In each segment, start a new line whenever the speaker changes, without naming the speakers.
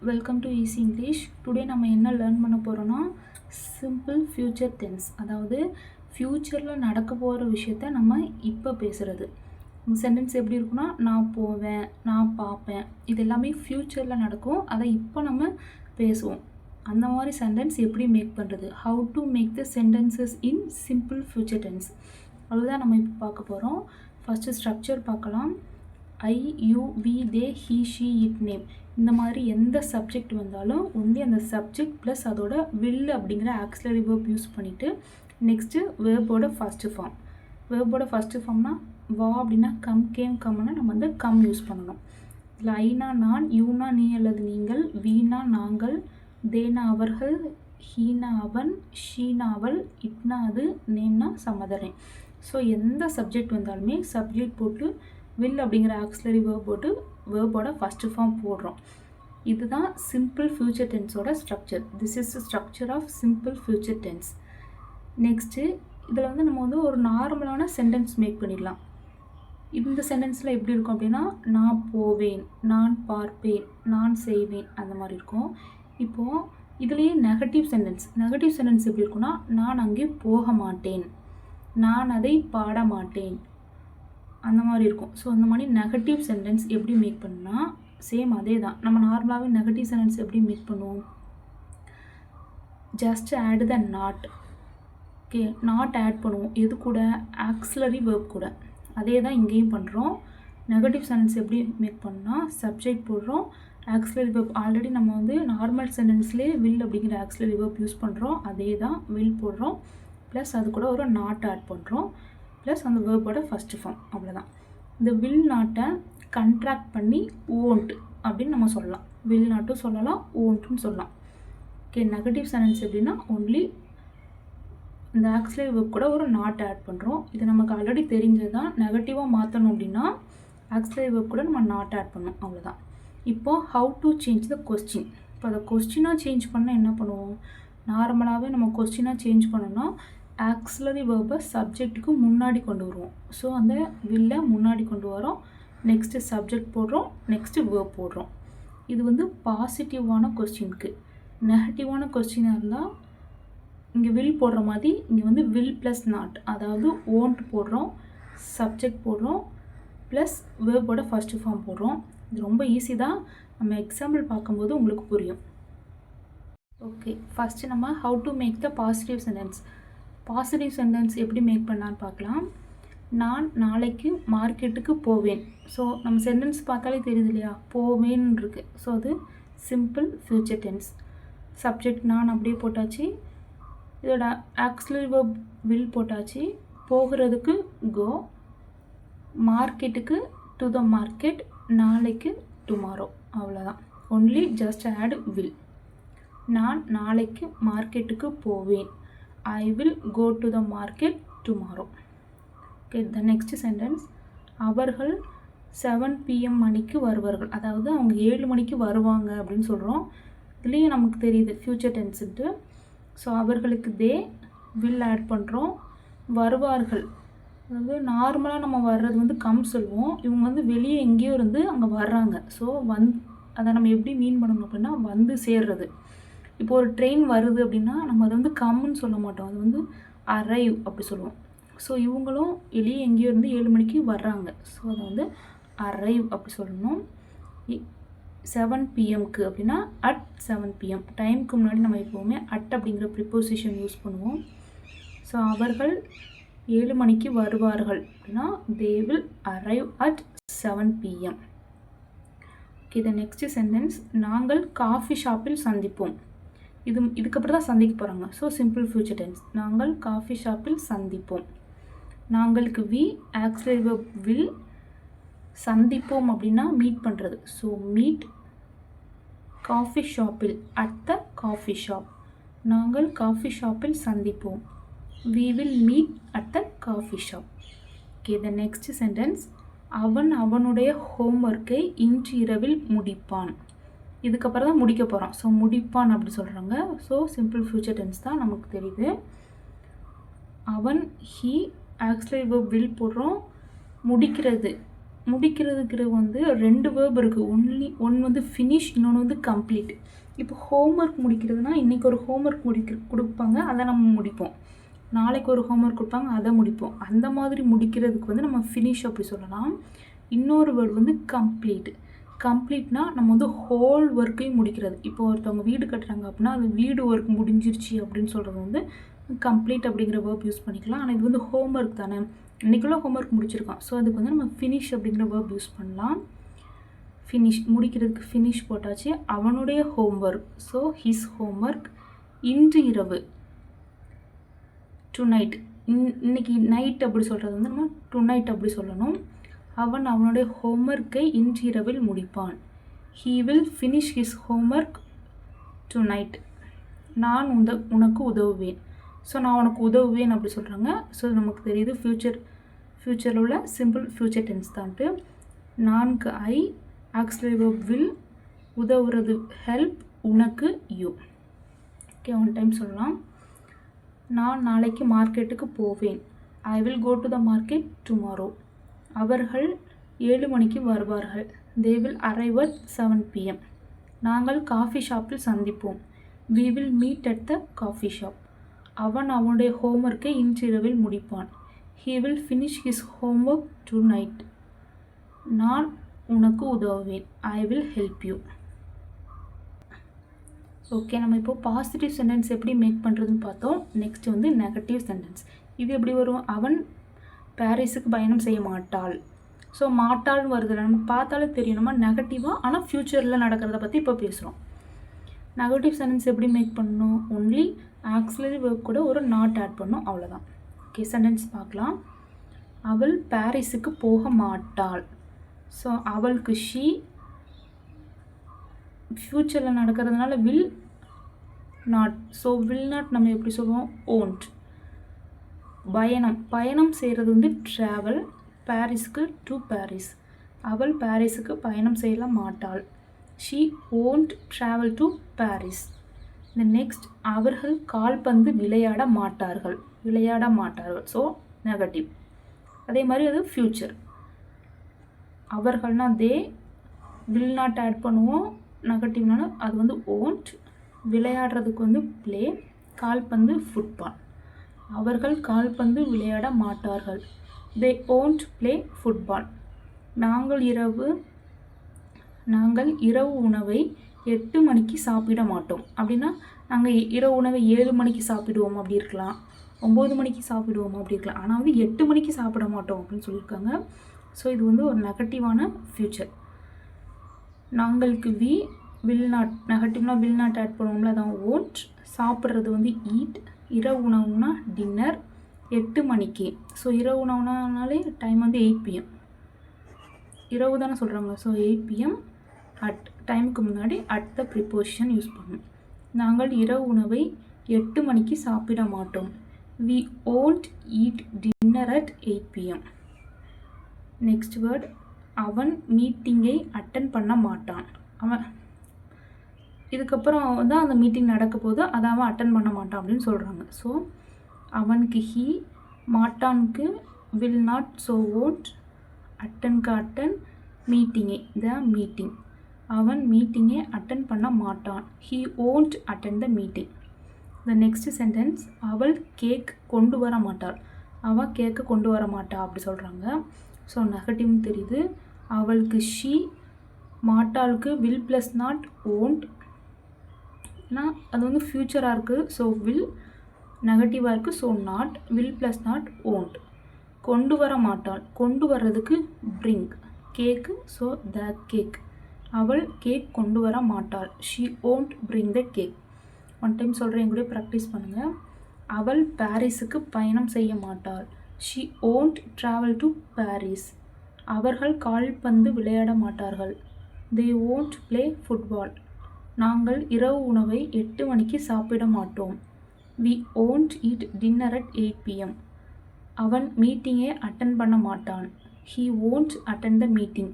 Welcome to easy English. Today நம்ம என்ன learn பண்ண போகிறோன்னா சிம்பிள் ஃப்யூச்சர் டென்ஸ். அதாவது ஃப்யூச்சரில் நடக்க போகிற விஷயத்த நம்ம இப்போ பேசுகிறது. சென்டென்ஸ் எப்படி இருக்குன்னா, நான் போவேன், நான் பார்ப்பேன், இது எல்லாமே ஃப்யூச்சரில் நடக்கும். அதை இப்போ நம்ம பேசுவோம். அந்த மாதிரி சென்டென்ஸ் எப்படி மேக் பண்ணுறது, how to make the sentences in simple future tense, அதுதான் நம்ம இப்போ பார்க்க போகிறோம். ஃபஸ்ட்டு ஸ்ட்ரக்சர் பார்க்கலாம். I, you, we, they, he, she, it, name. இந்த மாதிரி எந்த சப்ஜெக்ட் வந்தாலும் ஒன்லி அந்த சப்ஜெக்ட் ப்ளஸ் அதோட வில் அப்படிங்கிற ஆக்சிலரி வேர்ப் யூஸ் பண்ணிவிட்டு நெக்ஸ்ட்டு வேர்போட ஃபஸ்ட்டு ஃபார்ம். வேர்போட ஃபஸ்ட்டு ஃபார்ம்னா வா அப்படின்னா கம், கேம், கம்னா நம்ம வந்து கம் யூஸ் பண்ணணும். இதில் ஐனா நான், யூனா நீ அல்லது நீங்கள், வீணா நாங்கள், தேனா அவர்கள், ஹீனா அவன், ஷீனா அவள், இட்னா அது, நேம்னா சமதரை. ஸோ எந்த சப்ஜெக்ட் வந்தாலுமே சப்ஜெக்ட் போட்டு வில் அப்படிங்கிற ஆக்சிலரி வேர்ப் போட்டு வேர்போட ஃபஸ்ட்டு ஃபார்ம் போடுறோம். இதுதான் சிம்பிள் ஃப்யூச்சர் டென்ஸோட structure. This is the structure of simple future tense. Next இதில் வந்து நம்ம வந்து ஒரு நார்மலான சென்டென்ஸ் மேக் பண்ணிடலாம். இந்த சென்டென்ஸில் எப்படி இருக்கும் அப்படின்னா, நான் போவேன், நான் பார்ப்பேன், நான் செய்வேன், அந்த மாதிரி இருக்கும். இப்போது இதுலேயே நெகட்டிவ் சென்டென்ஸ் எப்படி இருக்குன்னா, நான் அங்கே போக மாட்டேன், நான் அதை பாட மாட்டேன், அந்த மாதிரி இருக்கும். ஸோ அந்த மாதிரி நெகட்டிவ் சென்டென்ஸ் எப்படி மேக் பண்ணால் சேம் அதே தான். நம்ம நார்மலாகவே நெகட்டிவ் சென்டென்ஸ் எப்படி மேக் பண்ணுவோம், just add the not. Okay, not add பண்ணுவோம். எது கூட, ஆக்சிலரி வேர்ப் கூட. அதே தான் இங்கேயும் பண்ணுறோம். நெகட்டிவ் சென்டென்ஸ் எப்படி மேக் பண்ணால் சப்ஜெக்ட் போடுறோம், ஆக்சிலரி வேர்ப். ஆல்ரெடி நம்ம வந்து நார்மல் சென்டென்ஸ்லேயே வில் அப்படிங்கிற ஆக்சிலரி வேர்ப் யூஸ் பண்ணுறோம். அதே தான் வில் போடுறோம், ப்ளஸ் அது கூட ஒரு நாட் ஆட் பண்ணுறோம், ப்ளஸ் அந்த வேர்போட ஃபஸ்ட்டு ஃபார்ம். அவ்வளோதான். இந்த வில் நாட்டை கண்ட்ராக்ட் பண்ணி ஓன்ட் அப்படின்னு நம்ம சொல்லலாம். வில் நாட்டும் சொல்லலாம், ஓன்ட்டும் சொல்லலாம். ஓகே, நெகட்டிவ் சென்டென்ஸ் எப்படின்னா ஒன்லி இந்த ஆக்சிலரி வேர்ப் கூட ஒரு நாட் ஆட் பண்ணுறோம். இது நமக்கு ஆல்ரெடி தெரிஞ்சதான். நெகட்டிவாக மாற்றணும் அப்படின்னா ஆக்சிலரி வேர்ப் கூட நம்ம நாட் ஆட் பண்ணோம். அவ்வளோதான். இப்போது how to change the question. இப்போ அதை கொஸ்டினாக சேஞ்ச் பண்ணால் என்ன பண்ணுவோம், நார்மலாகவே நம்ம கொஸ்டினாக சேஞ்ச் பண்ணோன்னா ஆக்சிலரி வேர்பை சப்ஜெக்ட்டுக்கு முன்னாடி கொண்டு வருவோம். ஸோ அந்த வில்லை முன்னாடி கொண்டு வரோம், நெக்ஸ்ட்டு சப்ஜெக்ட் போடுறோம், நெக்ஸ்ட்டு வேர்ப் போடுறோம். இது வந்து பாசிட்டிவான கொஸ்டினுக்கு. நெகட்டிவான கொஸ்டினாக இருந்தால் இங்கே வில் போடுற மாதிரி இங்கே வந்து வில் ப்ளஸ் நாட், அதாவது ஓன்ட் போடுறோம், சப்ஜெக்ட் போடுறோம், ப்ளஸ் வேர்போட ஃபஸ்ட்டு ஃபார்ம் போடுறோம். இது ரொம்ப ஈஸி தான். நம்ம எக்ஸாம்பிள் பார்க்கும்போது உங்களுக்கு புரியும். ஓகே, ஃபஸ்ட்டு நம்ம how to make the positive sentence. Positive sentence எப்படி மேக் பண்ணான்னு பார்க்கலாம். நான் நாளைக்கு மார்க்கெட்டுக்கு போவேன். ஸோ நம்ம சென்டென்ஸ் பார்த்தாலே தெரியுது இல்லையா, போவேன்னு இருக்குது. ஸோ அது சிம்பிள் ஃப்யூச்சர் டென்ஸ். சப்ஜெக்ட் நான் அப்படியே போட்டாச்சு, இதோட ஆக்சிலரி வேர்ப் வில் போட்டாச்சு, போகிறதுக்கு கோ, மார்க்கெட்டுக்கு டு த மார்க்கெட், நாளைக்கு டுமாரோ. அவ்வளோதான். Only just add will. நான் நாளைக்கு மார்க்கெட்டுக்கு போவேன், I will go to the market tomorrow. Okay, the next sentence, அவர்கள் 7 PM மணிக்கு வருவார்கள். அதாவது அவங்க 7 மணிக்கு வருவாங்க அப்படின்னு சொல்கிறோம். இதுலேயும் நமக்கு தெரியுது ஃப்யூச்சர் டென்ஸுன்ட்டு. ஸோ அவர்களுக்கு தே, வில் ஆட் பண்ணுறோம். வருவார்கள், அதாவது நார்மலாக நம்ம வர்றது வந்து கம் சொல்லுவோம். இவங்க வந்து வெளியே எங்கேயோ இருந்து அங்கே வர்றாங்க. ஸோ அதை நம்ம எப்படி மீன் பண்ணணும் அப்படின்னா வந்து சேர்றது. இப்போ ஒரு ட்ரெயின் வருது அப்படின்னா நம்ம அதை வந்து கம்முன்னு சொல்ல மாட்டோம், அது வந்து அரைவ் அப்படி சொல்லுவோம். ஸோ இவங்களும் வெளியே எங்கேயோ இருந்து 7 மணிக்கு வர்றாங்க. ஸோ அதை வந்து அரைவ் அப்படி சொல்லணும். 7 PMக்கு அப்படின்னா அட் 7 PM. டைமுக்கு முன்னாடி நம்ம எப்போவுமே அட் அப்படிங்கிற ப்ரிப்போசிஷன் யூஸ் பண்ணுவோம். ஸோ அவர்கள் 7 மணிக்கு வருவார்கள் அப்படின்னா they will arrive at 7 PM. Okay, the next sentence, நாங்கள் காஃபி ஷாப்பில் சந்திப்போம். இதுக்கப்புறம் தான் சந்திக்க போகிறாங்க. So simple future tense. நாங்கள் காஃபி ஷாப்பில் சந்திப்போம். நாங்களுக்கு வி, ஆக்சிலரி வேர்ப் வில், சந்திப்போம் அப்படின்னா மீட் பண்ணுறது. ஸோ மீட் காஃபி ஷாப்பில், அட் த காஃபி ஷாப். நாங்கள் காஃபி ஷாப்பில் சந்திப்போம், we will meet at the coffee shop. Okay, the next sentence, அவன் அவனுடைய ஹோம்ஒர்க்கை இன்று இரவில் முடிப்பான். இதுக்கப்புறம் தான் முடிக்க போகிறோம். ஸோ முடிப்பான் அப்படி சொல்கிறாங்க. ஸோ சிம்பிள் ஃப்யூச்சர் டென்ஸ் தான் நமக்கு தெரியுது. அவன், ஹீ, ஆக்சிலரி வேர்ப் வில் போடுறோம், முடிக்கிறது முடிக்கிறதுக்கு வந்து 2 வேர்ப் இருக்குது. ஒன்று வந்து ஃபினிஷ், இன்னொன்று வந்து கம்ப்ளீட். இப்போ ஹோம்ஒர்க் முடிக்கிறதுனா இன்றைக்கி ஒரு ஹோம்ஒர்க் கொடுப்பாங்க, அதை நம்ம முடிப்போம். நாளைக்கு ஒரு ஹோம்ஒர்க் கொடுப்பாங்க, அதை முடிப்போம். அந்த மாதிரி முடிக்கிறதுக்கு வந்து நம்ம ஃபினிஷ் அப்படி சொல்லலாம். இன்னொரு வேர்டு வந்து கம்ப்ளீட். கம்ப்ளீட்னா நம்ம வந்து ஹோல் ஒர்க்கையும் முடிக்கிறது. இப்போ ஒருத்தவங்க வீடு கட்டுறாங்க அப்படின்னா அது வீடு ஒர்க் முடிஞ்சிருச்சு அப்படின்னு சொல்கிறது வந்து கம்ப்ளீட் அப்படிங்கிற வேர்ப் யூஸ் பண்ணிக்கலாம். ஆனால் இது வந்து ஹோம்ஒர்க் தானே, இன்றைக்குள்ள ஹோம்ஒர்க் முடிச்சிருக்கோம். ஸோ அதுக்கு வந்து நம்ம ஃபினிஷ் அப்படிங்கிற வேர்ப் யூஸ் பண்ணலாம். ஃபினிஷ் முடிக்கிறதுக்கு ஃபினிஷ் போட்டாச்சு. அவனுடைய ஹோம்ஒர்க், ஸோ ஹிஸ் ஹோம்ஒர்க். இன்று இரவு, டு நைட். இன்னைக்கு நைட் அப்படி சொல்கிறது வந்து நம்ம டு நைட் அப்படி சொல்லணும். அவனுடைய ஹோம்ஒர்க்கை இன்று இரவில் முடிப்பான். He will finish his homework tonight. நான் உனக்கு உதவுவேன். ஸோ நான் உனக்கு உதவுவேன் அப்படி சொல்கிறாங்க. ஸோ நமக்கு தெரியுது ஃப்யூச்சரில் உள்ள சிம்பிள் ஃப்யூச்சர் டென்ஸ் தான்ட்டு. 4 ஐ ஆக்ஸிலரி வெர்ப் வில், உதவுறது ஹெல்ப், உனக்கு யூ. ஓகே, ஒன் டைம் சொல்லலாம். நான் நாளைக்கு மார்க்கெட்டுக்கு போவேன். I will go to the market tomorrow. அவர்கள் 7 மணிக்கு வருவார்கள். They will arrive at 7 PM. நாங்கள் காஃபி ஷாப்பில் சந்திப்போம். we will meet at the coffee shop. அவனுடைய ஹோம்ஒர்க்கை இன்றிரவில் முடிப்பான். he will finish his homework tonight. நான் உனக்கு உதவுவேன். I will help you. Okay, நம்ம இப்போ பாசிட்டிவ் சென்டென்ஸ் எப்படி மேக் பண்ணுறதுன்னு பார்த்தோம். நெக்ஸ்ட் வந்து நெகட்டிவ் சென்டென்ஸ். இது எப்படி வரும்? அவன் பாரிஸுக்கு பயணம் செய்ய மாட்டாள். ஸோ மாட்டாள்னு வருது, நமக்கு பார்த்தாலே தெரியும் நம்ம நெகட்டிவாக, ஆனால் ஃப்யூச்சரில் நடக்கிறத பற்றி இப்போ பேசுகிறோம். நெகட்டிவ் சென்டென்ஸ் எப்படி மேக் பண்ணணும்? ஒன்லி ஆக்ஸிலரி வெர்ப் கூட ஒரு நாட் ஆட் பண்ணணும், அவ்வளோதான். ஓகே, சென்டென்ஸ் பார்க்கலாம். அவள் பாரிஸுக்கு போக மாட்டாள். ஸோ அவளுக்கு ஷீ, ஃப்யூச்சரில் நடக்கிறதுனால will not. So will not நம்ம எப்படி சொல்லுவோம்? ஓன்ட். பயணம் செய்கிறது வந்து ட்ராவல். பாரிஸுக்கு to Paris. அவள் பாரிஸுக்கு பயணம் செய்ய மாட்டாள். She won't travel to Paris. இந்த நெக்ஸ்ட், அவர்கள் கால்பந்து விளையாட மாட்டார்கள். So negative. அதே மாதிரி அது ஃப்யூச்சர். அவர்கள்னா தே, வில் நாட் ஆட் பண்ணுவோம். நெகட்டிவ்னால அது வந்து ஓன்ட். விளையாடுறதுக்கு வந்து ப்ளே. கால்பந்து ஃபுட்பால். அவர்கள் கால்பந்து விளையாட மாட்டார்கள். They won't play football. நாங்கள் இரவு உணவை 8 மணிக்கு சாப்பிட மாட்டோம். அப்படின்னா நாங்கள் இரவு உணவை 7 மணிக்கு சாப்பிடுவோம் அப்படி இருக்கலாம், 9 மணிக்கு சாப்பிடுவோம் அப்படி இருக்கலாம். ஆனால் வந்து 8 மணிக்கு சாப்பிட மாட்டோம் அப்படின்னு சொல்லியிருக்காங்க. ஸோ இது வந்து ஒரு நெகட்டிவான ஃப்யூச்சர். நாங்களுக்கு வில் நாட். நெகட்டிவ்னா வில் நாட் ஆட் பண்ணுவோம்ல, அதான் ஓன்ட். சாப்பிட்றது வந்து ஈட். இரவு உணவுனா டின்னர். 8 மணிக்கு. ஸோ இரவு உணவுனாலே டைம் வந்து 8 PM. இரவு தானே சொல்கிறாங்க. So 8 PM. அட் டைமுக்கு முன்னாடி அட் த ப்ரிப்போசிஷன் யூஸ் பண்ணணும். நாங்கள் இரவு உணவை 8 மணிக்கு சாப்பிட மாட்டோம். We won't eat dinner at 8 PM. Next word, அவன் மீட்டிங்கை அட்டன் பண்ண மாட்டான். அவன் இதுக்கப்புறம் தான் அந்த மீட்டிங் நடக்க போது, அதை அவன் அட்டன் பண்ண மாட்டான் அப்படின்னு சொல்கிறாங்க. ஸோ அவனுக்கு ஹீ, மாட்டானுக்கு வில் நாட், ஸோ ஓன்ட். அட்டனுக்கு அட்டன், மீட்டிங்கை த மீட்டிங். அவன் மீட்டிங்கை அட்டன் பண்ண மாட்டான். He won't attend the meeting. The next sentence, அவள் கேக் கொண்டு வர மாட்டாள். அவள் கேக்கை கொண்டு வர மாட்டா அப்படி சொல்கிறாங்க. ஸோ நெகட்டிவ்னு தெரியுது. அவளுக்கு ஷீ, மாட்டாளுக்கு வில் ப்ளஸ் நாட் ஓன்ட். ஆனால் அது வந்து ஃப்யூச்சராக இருக்குது. So will. நெகட்டிவாக இருக்குது. So not. Will plus not won't. கொண்டு வர மாட்டாள். கொண்டு வர்றதுக்கு bring. Cake, so the cake. அவள் கேக் கொண்டு வர மாட்டாள். She won't bring the cake. One time சொல்கிறேன், என் கூட ப்ராக்டிஸ் பண்ணுங்கள். அவள் பாரிஸுக்கு பயணம் செய்ய மாட்டாள். She won't travel to Paris. அவர்கள் கால்பந்து விளையாட மாட்டார்கள். They won't play football. நாங்கள் இரவு உணவை 8 மணிக்கு சாப்பிட மாட்டோம். We won't eat dinner at 8 PM. அவன் மீட்டிங்கை அட்டன் பண்ண மாட்டான். He won't attend the meeting.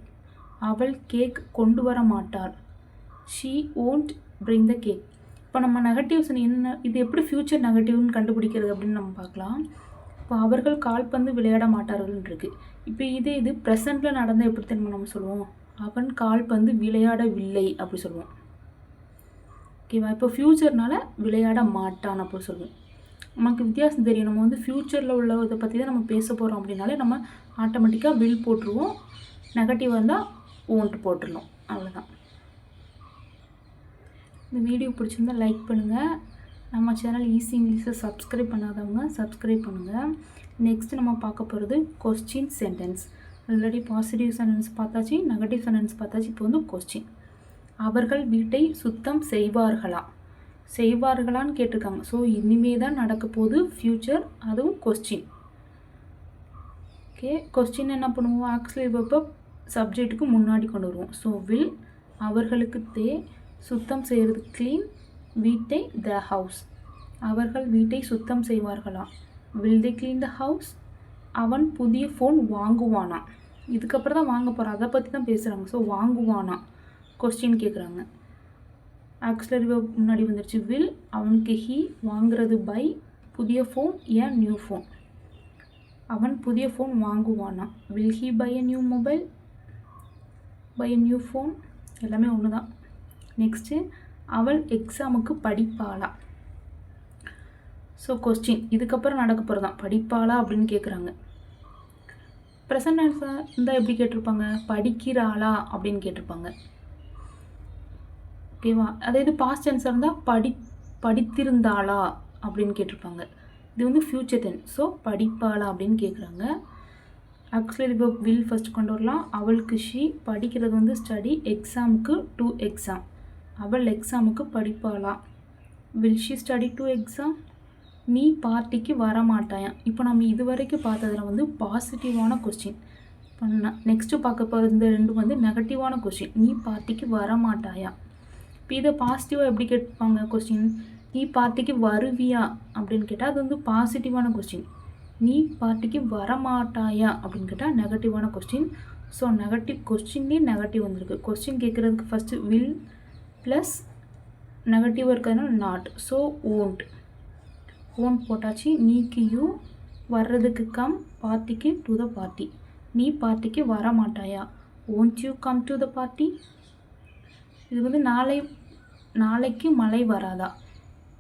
அவள் கேக் கொண்டு வர மாட்டாள். She won't bring the cake. இப்போ நம்ம நெகட்டிவ்ஸ் என்ன, இது எப்படி ஃப்யூச்சர் நெகட்டிவ்னு கண்டுபிடிக்கிறது அப்படின்னு நம்ம பார்க்கலாம். இப்போ அவர்கள் கால்பந்து விளையாட மாட்டார்கள்னு இருக்குது. இப்போ இது ப்ரெசண்ட்டில் நடந்தால் எப்படி தெரியுமா நம்ம சொல்லுவோம், அவன் கால்பந்து விளையாடவில்லை அப்படி சொல்லுவோம். ஓகேவா? இப்போ ஃப்யூச்சர்னால விளையாட மாட்டான் அப்படி சொல்லுவோம். நமக்கு வித்தியாசம் தெரியும். நம்ம வந்து ஃப்யூச்சரில் உள்ள இதை பற்றி தான் நம்ம பேச போகிறோம் அப்படின்னாலே நம்ம ஆட்டோமேட்டிக்காக வில் போட்டுருவோம். நெகட்டிவ் வந்தால் ஓன்ட் போட்டுடணும். அவ்வளோதான். இந்த வீடியோ பிடிச்சிருந்தால் லைக் பண்ணுங்கள். நம்ம சேனல் ஈஸி இங்கிலீஷை சப்ஸ்கிரைப் பண்ணாதவங்க சப்ஸ்கிரைப் பண்ணுங்கள். நெக்ஸ்ட்டு நம்ம பார்க்க போகிறது question sentence. Already positive sentence பார்த்தாச்சு, நெகட்டிவ் சென்டென்ஸ் பார்த்தாச்சு. இப்போ வந்து கொஸ்டின். அவர்கள் வீட்டை சுத்தம் செய்வார்களா? செய்வார்களான்னு கேட்டிருக்காங்க. ஸோ இனிமே தான் நடக்க போகுது, ஃப்யூச்சர், அதுவும் கொஸ்டின். ஓகே, கொஸ்டின் என்ன பண்ணுவோம், ஆக்சுவலி இப்போ சப்ஜெக்ட்டுக்கு முன்னாடி கொண்டு வருவோம். ஸோ வில், அவர்களுக்கு தே, சுத்தம் செய்கிறது க்ளீன், வீட்டை த ஹவுஸ். அவர்கள் வீட்டை சுத்தம் செய்வார்களா? Will they clean the house? அவன் புதிய ஃபோன் வாங்குவானா? இதுக்கப்புறம் தான் வாங்க போகிறான், அதை பற்றி தான் பேசுகிறாங்க. ஸோ வாங்குவானா கொஸ்டின் கேட்குறாங்க. ஆக்சுவலி முன்னாடி வந்துடுச்சு வில், அவனுக்கு ஹீ, வாங்குறது பை, புதிய ஃபோன் ஏ நியூ ஃபோன். அவன் புதிய ஃபோன் வாங்குவானா? Will he buy a new mobile, buy a new phone, எல்லாமே ஒன்று தான். நெக்ஸ்ட்டு, அவள் எக்ஸாமுக்கு படிப்பாளா? ஸோ கொஸ்டின் இதுக்கப்புறம் நடக்க போகிறது தான், படிப்பாளா அப்படின்னு கேட்குறாங்க. ப்ரெசன்ட் டென்ஸாக இருந்தால் எப்படி கேட்டிருப்பாங்க, படிக்கிறாளா அப்படின்னு கேட்டிருப்பாங்க. ஓகேவா? அதே இது பாஸ்ட் டென்ஸாக இருந்தால் படித்திருந்தாளா அப்படின்னு கேட்டிருப்பாங்க. இது வந்து ஃப்யூச்சர் டென்ஸ். ஸோ படிப்பாளா அப்படின்னு கேட்குறாங்க. ஆக்சுவலி இப்போ வில் ஃபஸ்ட் கொண்டு வரலாம். அவளுக்கு ஷீ, படிக்கிறது வந்து ஸ்டடி, எக்ஸாமுக்கு டு எக்ஸாம். அவள் எக்ஸாமுக்கு படிப்பாளா? Will she study to exam? நீ பார்ட்டிக்கு வரமாட்டாயா? இப்போ நம்ம இது வரைக்கும் பார்த்ததில் வந்து பாசிட்டிவான கொஸ்டின். இப்போ நெக்ஸ்ட்டு பார்க்க போகிறது இந்த ரெண்டும் வந்து நெகட்டிவான கொஸ்டின். நீ பார்ட்டிக்கு வரமாட்டாயா? இப்போ இதை பாசிட்டிவாக எப்படி கேட்பாங்க கொஸ்டின், நீ பார்ட்டிக்கு வருவியா அப்படின்னு கேட்டால் அது வந்து பாசிட்டிவான கொஸ்டின். நீ பார்ட்டிக்கு வரமாட்டாயா அப்படின்னு கேட்டால் நெகட்டிவான கொஸ்டின். ஸோ நெகட்டிவ் கொஸ்டின்லேயே நெகட்டிவ் வந்திருக்கு. கொஸ்டின் கேட்குறதுக்கு ஃபஸ்ட்டு வில் ப்ளஸ் நெகட்டிவாக இருக்கிறதுனால நாட். ஸோ ஓன்ட், ஓன்ட் போட்டாச்சு. நீக்கு யூ, வர்றதுக்கு கம், பார்ட்டிக்கு டு த பார்ட்டி. நீ பார்ட்டிக்கு வர மாட்டாயா? Won't you come to the party? இது வந்து நாளைக்கு மழை வராதா?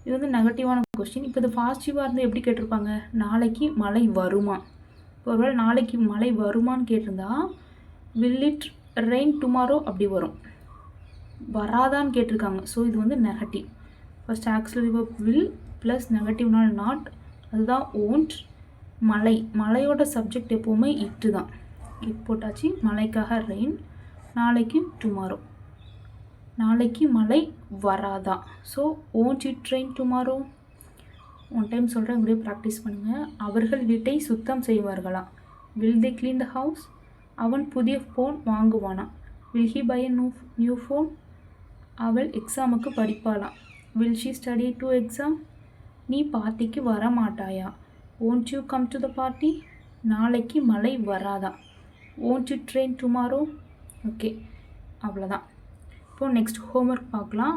இது வந்து நெகட்டிவான கொஸ்டின். இப்போ இது பாசிட்டிவாக இருந்தால் எப்படி கேட்டிருப்பாங்க, நாளைக்கு மழை வருமா? ஒருவேளை நாளைக்கு மழை வருமானு கேட்டிருந்தா வில் இட் ரெயின் டுமாரோ அப்படி வரும். வராதான்னு கேட்டிருக்காங்க. ஸோ இது வந்து negative. First actually will plus நெகட்டிவ்னால நாட், அதுதான் ஓன்ட். மழையோட சப்ஜெக்ட் எப்போவுமே இட்டு தான். இட் போட்டாச்சு. மழைக்காக ரெயின், நாளைக்கு டுமாரோ. நாளைக்கு மழை வராதா? So won't it rain tomorrow. One time சொல்கிறேன், இப்படியே ப்ராக்டிஸ் பண்ணுங்கள். அவர்கள் வீட்டை சுத்தம் செய்வார்களா? Will they clean the house? அவன் புதிய ஃபோன் வாங்குவானா? Will he buy a new phone? அவள் எக்ஸாமுக்கு படிப்பாளா? Will she study to exam? நீ பார்ட்டிக்கு வர மாட்டாயா? Won't you come to the party? நாளைக்கு மழை வராதா? Won't it rain tomorrow. Okay, அவ்வளோதான். இப்போது நெக்ஸ்ட் ஹோம்ஒர்க் பார்க்கலாம்.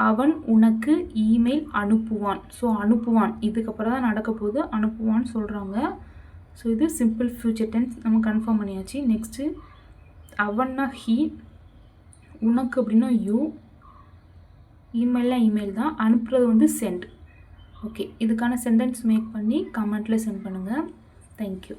அவன் உனக்கு இமெயில் அனுப்புவான். ஸோ அனுப்புவான் இதுக்கப்புறம் தான் நடக்க போகுது, அனுப்புவான்னு சொல்கிறாங்க. ஸோ இது சிம்பிள் ஃப்யூச்சர் டென்ஸ் நம்ம கன்ஃபார்ம் பண்ணியாச்சு. நெக்ஸ்ட்டு அவன்னா ஹீ, உனக்கு அப்படின்னா யூ, இமெயில் தான், அனுப்புறது வந்து சென்ட். ஓகே, இதுக்கான சென்டென்ஸ் மேக் பண்ணி கமெண்ட்டில் சென்ட் பண்ணுங்கள். தேங்க்யூ.